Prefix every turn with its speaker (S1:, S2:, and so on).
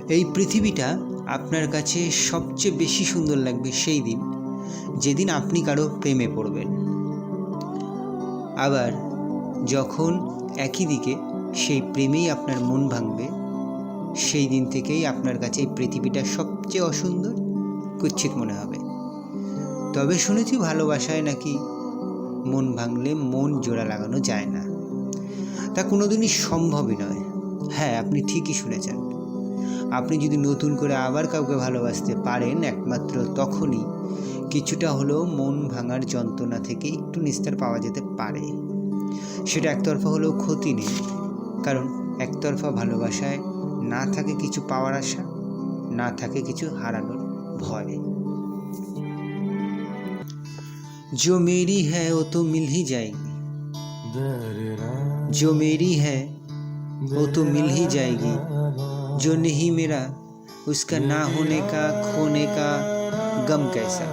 S1: এই পৃথিবীটা আপনার কাছে সবচেয়ে বেশি সুন্দর লাগবে সেই দিন যেদিন আপনি কারো প্রেমে পড়বেন। আবার যখন একই দিকে সেই প্রেমেই আপনার মন ভাঙবে, সেই দিন থেকেই আপনার কাছে এই পৃথিবীটা সবচেয়ে অসুন্দর, কুৎসিত মনে হবে। তবে শুনেছি ভালোবাসায় নাকি মন ভাঙলে মন জোড়া লাগানো যায় না। তা কোনোদিনই সম্ভবই নয়। হ্যাঁ, আপনি ঠিকই শুনেছেন। আপনি যদি নতুন করে আবার কাউকে ভালোবাসতে পারেন, একমাত্র তখনই কিছুটা হলেও মন ভাঙার যন্ত্রণা থেকে একটু নিস্তার পাওয়া যেতে পারে। সেটা একতরফা হলেও ক্ষতি নেই, কারণ একতরফা ভালোবাসায় না থাকে কিছু পাওয়ার আশা, না থাকে কিছু হারানোর ভয়। जो मेरी है वो तो मिल ही जाएगी, जो मेरी है वो तो मिल ही जाएगी, जो नहीं मेरा उसका ना होने का खोने का गम कैसा।